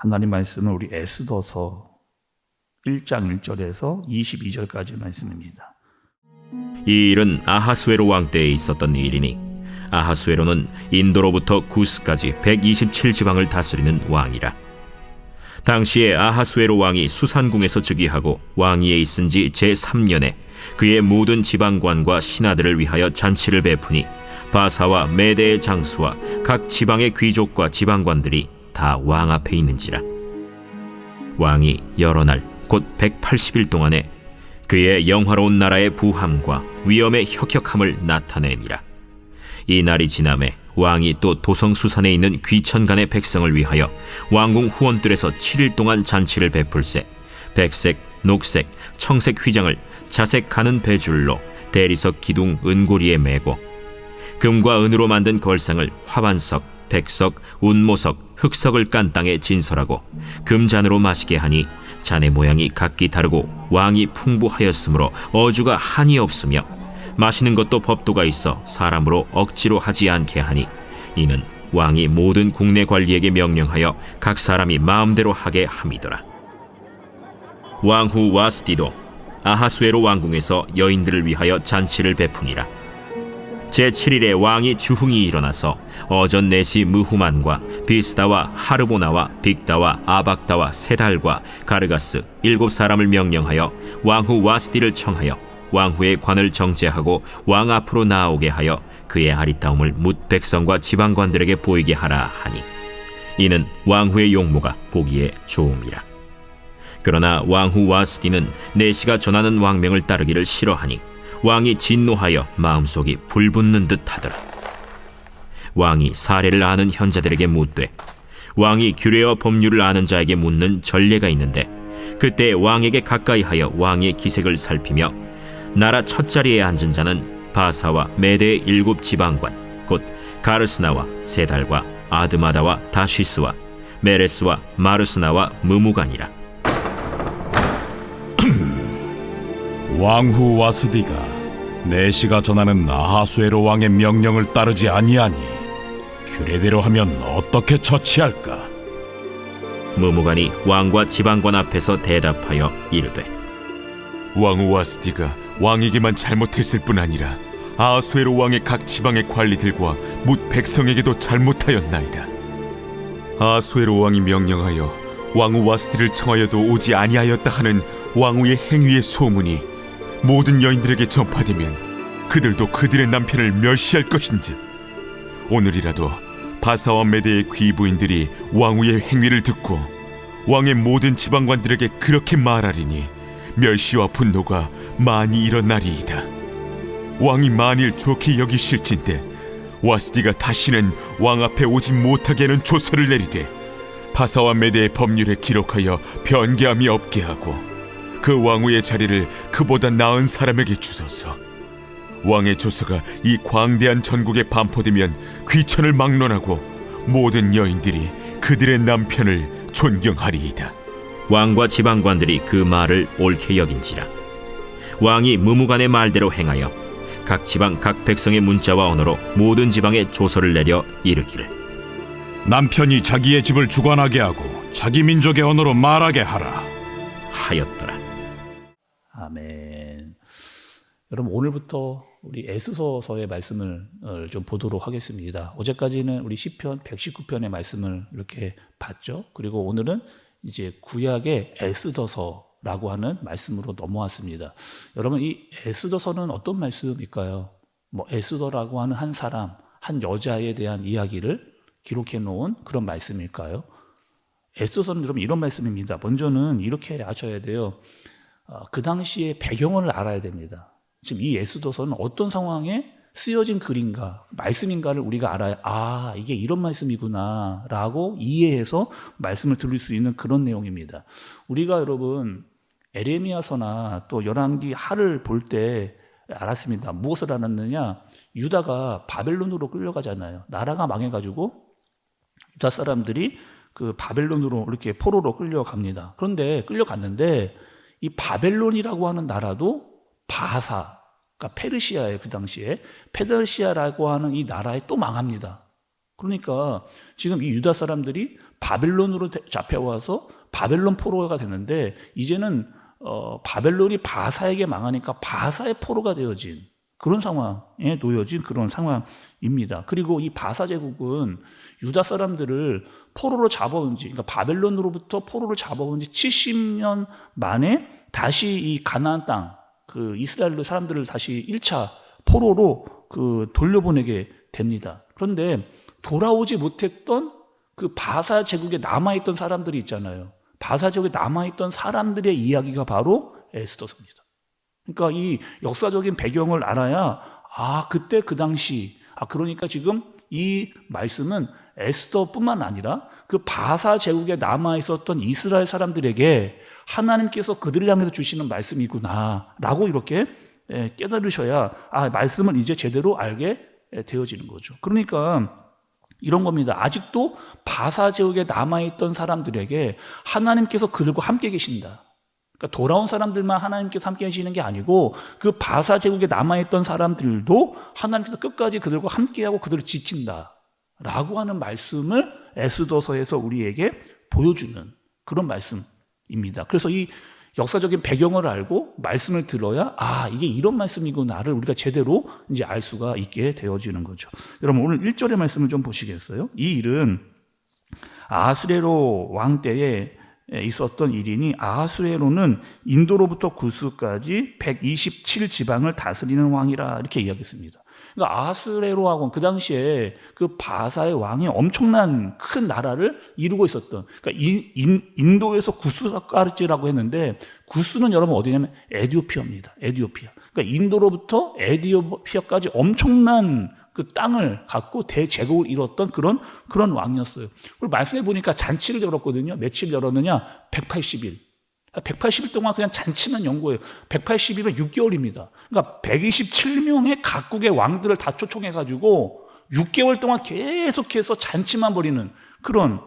하나님 말씀은 우리 에스더서 1장 1절에서 22절까지 말씀입니다. 이 일은 아하수에로 왕 때에 있었던 일이니 아하수에로는 인도로부터 구스까지 127지방을 다스리는 왕이라. 당시에 아하수에로 왕이 수산궁에서 즉위하고 왕위에 있은 지 제3년에 그의 모든 지방관과 신하들을 위하여 잔치를 베푸니 바사와 메대의 장수와 각 지방의 귀족과 지방관들이 다 왕 앞에 있는지라. 왕이 여러 날 곧 180일 동안에 그의 영화로운 나라의 부함과 위엄의 혁혁함을 나타내니라. 이 날이 지남에 왕이 또 도성수산에 있는 귀천간의 백성을 위하여 왕궁 후원들에서 7일 동안 잔치를 베풀세 백색, 녹색, 청색 휘장을 자색 가는 배줄로 대리석 기둥 은고리에 매고 금과 은으로 만든 걸상을 화반석, 백석, 운모석, 흑석을 깐 땅에 진설하고 금잔으로 마시게 하니 잔의 모양이 각기 다르고 왕이 풍부하였으므로 어주가 한이 없으며 마시는 것도 법도가 있어 사람으로 억지로 하지 않게 하니 이는 왕이 모든 국내 관리에게 명령하여 각 사람이 마음대로 하게 함이더라. 왕후 와스디도 아하수에로 왕궁에서 여인들을 위하여 잔치를 베푸니라. 제7일에 왕이 주흥이 일어나서 어전 내시 무후만과 비스다와 하르보나와 빅다와 아박다와 세달과 가르가스 7사람을 명령하여 왕후 와스디를 청하여 왕후의 관을 정제하고 왕 앞으로 나오게 하여 그의 아리따움을 뭇 백성과 지방관들에게 보이게 하라 하니 이는 왕후의 용모가 보기에 좋음이라. 그러나 왕후 와스디는 내시가 전하는 왕명을 따르기를 싫어하니 왕이 진노하여 마음속이 불붙는 듯 하더라. 왕이 사례를 아는 현자들에게 묻되 왕이 규례와 법률을 아는 자에게 묻는 전례가 있는데 그때 왕에게 가까이하여 왕의 기색을 살피며 나라 첫자리에 앉은 자는 바사와 메대의 7지방관 곧 가르스나와 세달과 아드마다와 다시스와 메레스와 마르스나와 무무간이라. 왕후 와스디가 내시가 전하는 아하수에로 왕의 명령을 따르지 아니하니 규례대로 하면 어떻게 처치할까? 무무간이 왕과 지방관 앞에서 대답하여 이르되 왕후 와스디가 왕에게만 잘못했을 뿐 아니라 아하수에로 왕의 각 지방의 관리들과 뭇 백성에게도 잘못하였나이다. 아하수에로 왕이 명령하여 왕후 와스디를 청하여도 오지 아니하였다 하는 왕후의 행위의 소문이 모든 여인들에게 전파되면 그들도 그들의 남편을 멸시할 것인즉 오늘이라도 바사와 메대의 귀부인들이 왕후의 행위를 듣고 왕의 모든 지방관들에게 그렇게 말하리니 멸시와 분노가 많이 일어나리이다. 왕이 만일 좋게 여기실진데 와스디가 다시는 왕 앞에 오지 못하게 하는 조서를 내리되 바사와 메대의 법률에 기록하여 변개함이 없게 하고 그 왕후의 자리를 그보다 나은 사람에게 주소서. 왕의 조서가 이 광대한 전국에 반포되면 귀천을 막론하고 모든 여인들이 그들의 남편을 존경하리이다. 왕과 지방관들이 그 말을 옳게 여긴지라. 왕이 무무간의 말대로 행하여 각 지방 각 백성의 문자와 언어로 모든 지방에 조서를 내려 이르기를 남편이 자기의 집을 주관하게 하고 자기 민족의 언어로 말하게 하라 하였더라. 아멘. 여러분, 오늘부터 우리 에스더서의 말씀을 좀 보도록 하겠습니다. 어제까지는 우리 시편 119편의 말씀을 이렇게 봤죠. 그리고 오늘은 이제 구약의 에스더서라고 하는 말씀으로 넘어왔습니다. 여러분, 이 에스더서는 어떤 말씀일까요? 에스더라고 하는 한 사람, 한 여자에 대한 이야기를 기록해 놓은 그런 말씀일까요? 에스더서는 여러분 이런 말씀입니다. 먼저는 이렇게 아셔야 돼요. 그 당시의 배경을 알아야 됩니다. 지금 이 에스더서는 어떤 상황에 쓰여진 글인가, 말씀인가를 우리가 알아야 이게 이런 말씀이구나 라고 이해해서 말씀을 들을 수 있는 그런 내용입니다. 우리가 여러분 에레미야서나 또 열왕기 하를 볼 때 알았습니다. 무엇을 알았느냐? 유다가 바벨론으로 끌려가잖아요. 나라가 망해가지고 유다 사람들이 그 바벨론으로 이렇게 포로로 끌려갑니다. 그런데 끌려갔는데 이 바벨론이라고 하는 나라도 그러니까 페르시아예요. 그 당시에 페르시아라고 하는 이 나라에 또 망합니다. 그러니까 지금 이 유다 사람들이 바벨론으로 잡혀와서 바벨론 포로가 되는데 이제는 바벨론이 바사에게 망하니까 바사의 포로가 되어진 그런 상황에 놓여진 그런 상황입니다. 그리고 이 바사 제국은 유다 사람들을 포로로 잡아온 지, 그러니까 바벨론으로부터 포로를 잡아온 지 70년 만에 다시 이 가나안 땅, 그 이스라엘 사람들을 다시 1차 포로로 돌려보내게 됩니다. 그런데 돌아오지 못했던 그 바사 제국에 남아있던 사람들이 있잖아요. 바사 제국에 남아있던 사람들의 이야기가 바로 에스더서입니다. 그러니까 이 역사적인 배경을 알아야 그때 그 당시 그러니까 지금 이 말씀은 에스더뿐만 아니라 그 바사 제국에 남아 있었던 이스라엘 사람들에게 하나님께서 그들을 향해서 주시는 말씀이구나라고 이렇게 깨달으셔야 말씀을 이제 제대로 알게 되어지는 거죠. 그러니까 이런 겁니다. 아직도 바사 제국에 남아 있던 사람들에게 하나님께서 그들과 함께 계신다. 그러니까 돌아온 사람들만 하나님께서 함께 하시는 게 아니고 그 바사 제국에 남아있던 사람들도 하나님께서 끝까지 그들과 함께하고 그들을 지킨다 라고 하는 말씀을 에스더서에서 우리에게 보여주는 그런 말씀입니다. 그래서 이 역사적인 배경을 알고 말씀을 들어야 이게 이런 말씀이구나를 우리가 제대로 이제 알 수가 있게 되어지는 거죠. 여러분 오늘 1절의 말씀을 좀 보시겠어요? 이 일은 아하수에로 왕 때에 있었던 일이니 아하수에로는 인도로부터 구스까지 127지방을 다스리는 왕이라 이렇게 이야기했습니다. 그러니까 아하수에로 왕은 그 당시에 그 바사의 왕이 엄청난 큰 나라를 이루고 있었던 그러니까 인도에서 구스까지라고 했는데 구스는 여러분 어디냐면 에디오피아입니다. 에디오피아. 그러니까 인도로부터 에디오피아까지 엄청난 그 땅을 갖고 대제국을 이뤘던 그런 왕이었어요. 그리고 말씀해 보니까 잔치를 열었거든요. 며칠 열었느냐? 180일. 180일 동안 그냥 잔치만 연 거예요. 180일은 6개월입니다. 그러니까 127명의 각국의 왕들을 다 초청해가지고 6개월 동안 계속해서 잔치만 벌이는 그런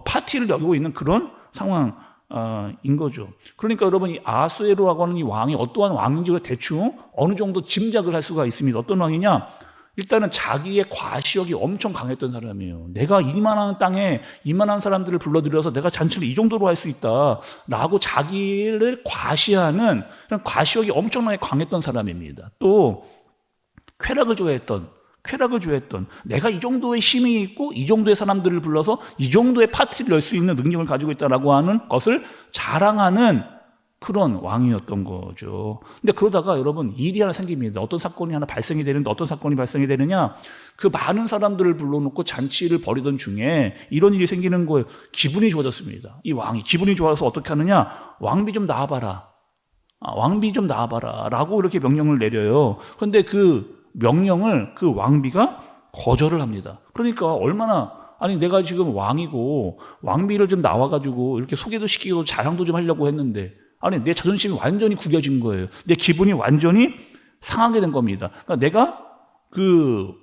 파티를 여기고 있는 그런 상황인 거죠. 그러니까 여러분 이 아하수에로라고 하는 이 왕이 어떠한 왕인지를 대충 어느 정도 짐작을 할 수가 있습니다. 어떤 왕이냐? 일단은 자기의 과시욕이 엄청 강했던 사람이에요. 내가 이만한 땅에 이만한 사람들을 불러들여서 내가 잔치를 이 정도로 할 수 있다 라고 자기를 과시하는 그런 과시욕이 엄청나게 강했던 사람입니다. 또 쾌락을 좋아했던 내가 이 정도의 힘이 있고 이 정도의 사람들을 불러서 이 정도의 파티를 열 수 있는 능력을 가지고 있다라고 하는 것을 자랑하는 그런 왕이었던 거죠. 근데 그러다가 여러분 일이 하나 생깁니다. 어떤 사건이 하나 발생이 되는데 어떤 사건이 발생이 되느냐? 그 많은 사람들을 불러놓고 잔치를 벌이던 중에 이런 일이 생기는 거예요. 기분이 좋아졌습니다. 이 왕이 기분이 좋아서 어떻게 하느냐? 왕비 좀 나와봐라. 왕비 좀 나와봐라. 라고 이렇게 명령을 내려요. 그런데 그 명령을 그 왕비가 거절을 합니다. 그러니까 내가 지금 왕이고 왕비를 좀 나와가지고 이렇게 소개도 시키고 자랑도 좀 하려고 했는데 내 자존심이 완전히 구겨진 거예요. 내 기분이 완전히 상하게 된 겁니다. 그러니까 내가 그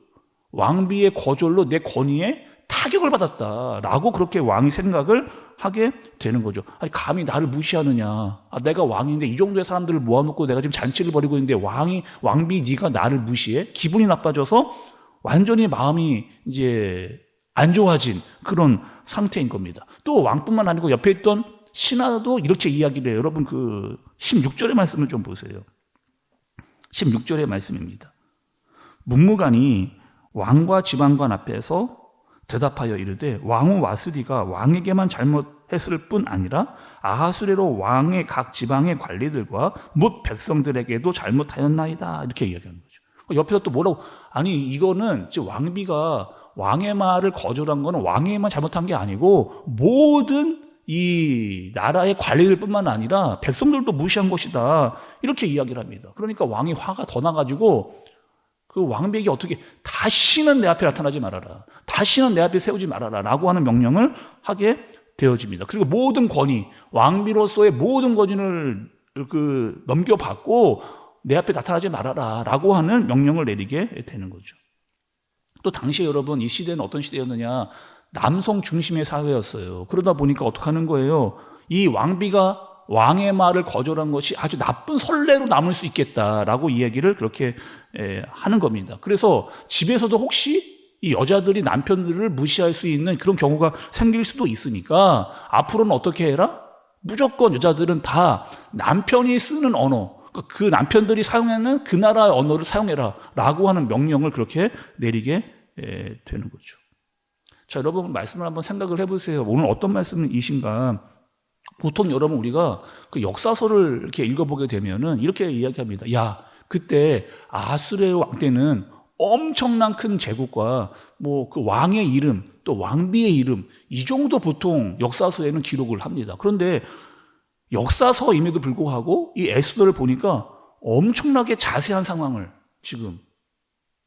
왕비의 거절로 내 권위에 타격을 받았다라고 그렇게 왕이 생각을 하게 되는 거죠. 감히 나를 무시하느냐? 내가 왕인데 이 정도의 사람들을 모아놓고 내가 지금 잔치를 벌이고 있는데 왕비 네가 나를 무시해? 기분이 나빠져서 완전히 마음이 이제 안 좋아진 그런 상태인 겁니다. 또 왕뿐만 아니고 옆에 있던 신하도 이렇게 이야기를 해요. 여러분 그 16절의 말씀을 좀 보세요. 16절의 말씀입니다. 문무관이 왕과 지방관 앞에서 대답하여 이르되 왕후 와스디가 왕에게만 잘못했을 뿐 아니라 아하수에로 왕의 각 지방의 관리들과 뭇 백성들에게도 잘못하였나이다 이렇게 이야기하는 거죠. 옆에서 또 뭐라고 이거는 왕비가 왕의 말을 거절한 거는 왕에만 잘못한 게 아니고 모든 이 나라의 관리들뿐만 아니라 백성들도 무시한 것이다 이렇게 이야기를 합니다. 그러니까 왕이 화가 더 나가지고 그 왕비에게 어떻게 다시는 내 앞에 나타나지 말아라, 다시는 내 앞에 세우지 말아라 라고 하는 명령을 하게 되어집니다. 그리고 모든 권위, 왕비로서의 모든 권위를 넘겨받고 내 앞에 나타나지 말아라 라고 하는 명령을 내리게 되는 거죠. 또 당시에 여러분 이 시대는 어떤 시대였느냐? 남성 중심의 사회였어요. 그러다 보니까 어떻게 하는 거예요? 이 왕비가 왕의 말을 거절한 것이 아주 나쁜 선례로 남을 수 있겠다라고 이야기를 그렇게 하는 겁니다. 그래서 집에서도 혹시 이 여자들이 남편들을 무시할 수 있는 그런 경우가 생길 수도 있으니까 앞으로는 어떻게 해라? 무조건 여자들은 다 남편이 쓰는 언어, 그 남편들이 사용하는 그 나라의 언어를 사용해라 라고 하는 명령을 그렇게 내리게 되는 거죠. 자, 여러분 말씀을 한번 생각을 해보세요. 오늘 어떤 말씀이신가? 보통 여러분 우리가 그 역사서를 이렇게 읽어보게 되면은 이렇게 이야기합니다. 야, 그때 아하수에로 왕 때는 엄청난 큰 제국과 뭐 그 왕의 이름 또 왕비의 이름 이 정도 보통 역사서에는 기록을 합니다. 그런데 역사서임에도 불구하고 이 에스더를 보니까 엄청나게 자세한 상황을 지금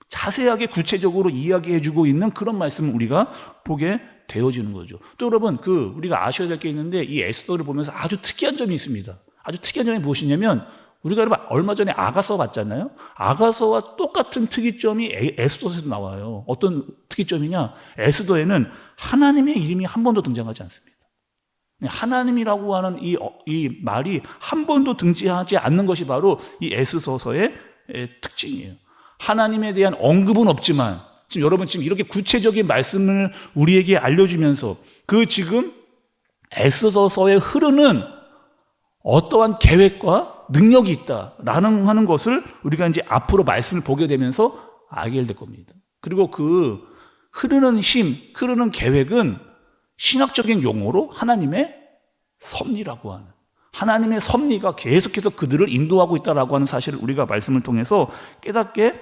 자세하게 구체적으로 이야기해주고 있는 그런 말씀을 우리가 보게 되어지는 거죠. 또 여러분 우리가 아셔야 될 게 있는데 이 에스더를 보면서 아주 특이한 점이 있습니다. 아주 특이한 점이 무엇이냐면 우리가 여러분 얼마 전에 아가서 봤잖아요. 아가서와 똑같은 특이점이 에스더에도 나와요. 어떤 특이점이냐? 에스더에는 하나님의 이름이 한 번도 등장하지 않습니다. 하나님이라고 하는 이 말이 한 번도 등장하지 않는 것이 바로 이 에스더서의 특징이에요. 하나님에 대한 언급은 없지만 지금 여러분 지금 이렇게 구체적인 말씀을 우리에게 알려주면서 지금 에스더서에 흐르는 어떠한 계획과 능력이 있다라는 하는 것을 우리가 이제 앞으로 말씀을 보게 되면서 알게 될 겁니다. 그리고 그 흐르는 힘, 흐르는 계획은 신학적인 용어로 하나님의 섭리라고 하는 하나님의 섭리가 계속해서 그들을 인도하고 있다라고 하는 사실을 우리가 말씀을 통해서 깨닫게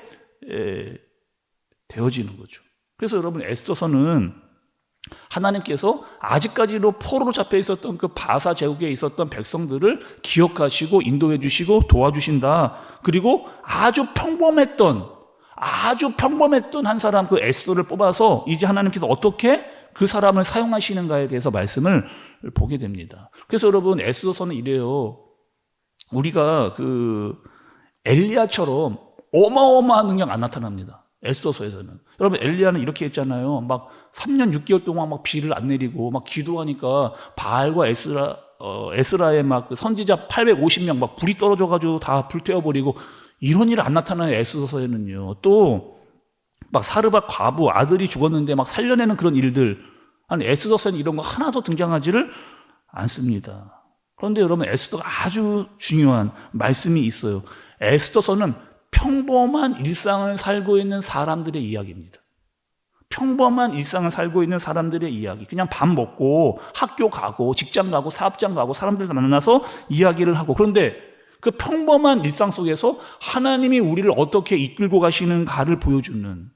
되어지는 거죠. 그래서 여러분 에스더서는 하나님께서 아직까지도 포로로 잡혀 있었던 그 바사 제국에 있었던 백성들을 기억하시고 인도해 주시고 도와주신다. 그리고 아주 평범했던 한 사람 그 에스더를 뽑아서 이제 하나님께서 어떻게 그 사람을 사용하시는가에 대해서 말씀을 보게 됩니다. 그래서 여러분 에스더서는 이래요. 우리가 엘리야처럼 어마어마한 능력 안 나타납니다. 에스더서에서는. 여러분 엘리야는 이렇게 했잖아요. 막 3년 6개월 동안 막 비를 안 내리고 막 기도하니까 바알과 에스라의 막 그 선지자 850명 막 불이 떨어져 가지고 다 불태워버리고 이런 일 안 나타나요. 에스더서에는요. 또 막 사르밧 과부 아들이 죽었는데 막 살려내는 그런 일들. 아니 에스더서에는 이런 거 하나도 등장하지를 않습니다. 그런데 여러분 에스더가 아주 중요한 말씀이 있어요. 에스더서는 평범한 일상을 살고 있는 사람들의 이야기입니다. 평범한 일상을 살고 있는 사람들의 이야기. 그냥 밥 먹고 학교 가고 직장 가고 사업장 가고 사람들 만나서 이야기를 하고. 그런데 그 평범한 일상 속에서 하나님이 우리를 어떻게 이끌고 가시는가를 보여주는,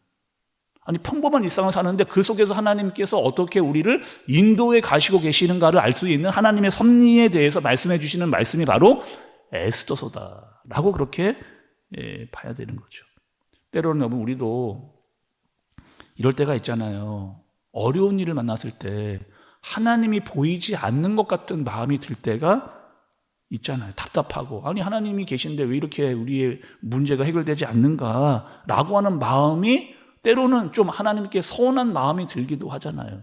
아니 평범한 일상을 사는데 그 속에서 하나님께서 어떻게 우리를 인도해 가시고 계시는가를 알 수 있는 하나님의 섭리에 대해서 말씀해 주시는 말씀이 바로 에스더서다라고 그렇게 봐야 되는 거죠. 때로는 여러분 우리도 이럴 때가 있잖아요. 어려운 일을 만났을 때 하나님이 보이지 않는 것 같은 마음이 들 때가 있잖아요. 답답하고 아니 하나님이 계신데 왜 이렇게 우리의 문제가 해결되지 않는가라고 하는 마음이 때로는 좀 하나님께 서운한 마음이 들기도 하잖아요.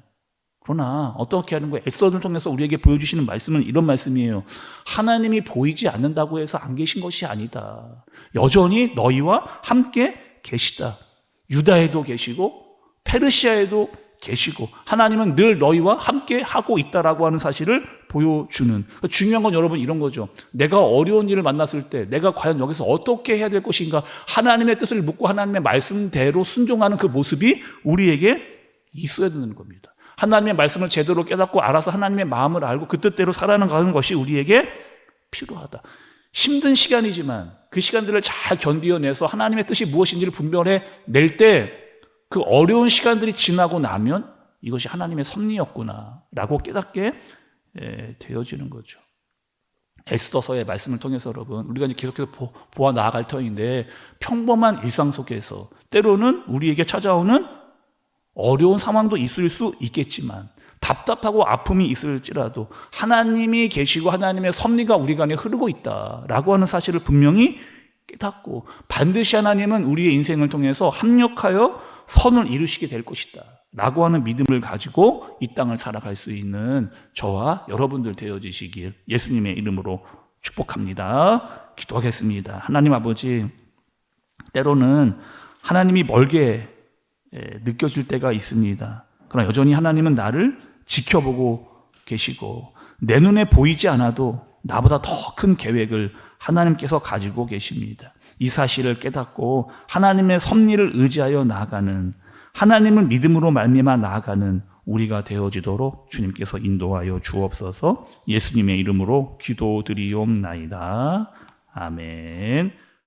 그러나 어떻게 하는 거예요? 에스더를 통해서 우리에게 보여주시는 말씀은 이런 말씀이에요. 하나님이 보이지 않는다고 해서 안 계신 것이 아니다. 여전히 너희와 함께 계시다. 유다에도 계시고 페르시아에도 계시고 하나님은 늘 너희와 함께 하고 있다라고 하는 사실을 보여주는. 중요한 건 여러분 이런 거죠. 내가 어려운 일을 만났을 때 내가 과연 여기서 어떻게 해야 될 것인가, 하나님의 뜻을 묻고 하나님의 말씀대로 순종하는 그 모습이 우리에게 있어야 되는 겁니다. 하나님의 말씀을 제대로 깨닫고 알아서 하나님의 마음을 알고 그 뜻대로 살아가는 것이 우리에게 필요하다. 힘든 시간이지만 그 시간들을 잘 견디어내서 하나님의 뜻이 무엇인지를 분별해 낼 때 그 어려운 시간들이 지나고 나면 이것이 하나님의 섭리였구나 라고 깨닫게 되어지는 거죠. 에스더서의 말씀을 통해서 여러분 우리가 이제 계속해서 보아 나아갈 터인데 평범한 일상 속에서 때로는 우리에게 찾아오는 어려운 상황도 있을 수 있겠지만 답답하고 아픔이 있을지라도 하나님이 계시고 하나님의 섭리가 우리 간에 흐르고 있다라고 하는 사실을 분명히 깨닫고 반드시 하나님은 우리의 인생을 통해서 합력하여 선을 이루시게 될 것이다 라고 하는 믿음을 가지고 이 땅을 살아갈 수 있는 저와 여러분들 되어지시길 예수님의 이름으로 축복합니다. 기도하겠습니다. 하나님 아버지, 때로는 하나님이 멀게 느껴질 때가 있습니다. 그러나 여전히 하나님은 나를 지켜보고 계시고 내 눈에 보이지 않아도 나보다 더 큰 계획을 하나님께서 가지고 계십니다. 이 사실을 깨닫고 하나님의 섭리를 의지하여 나아가는, 하나님을 믿음으로 말미암아 나아가는 우리가 되어지도록 주님께서 인도하여 주옵소서. 예수님의 이름으로 기도드리옵나이다. 아멘.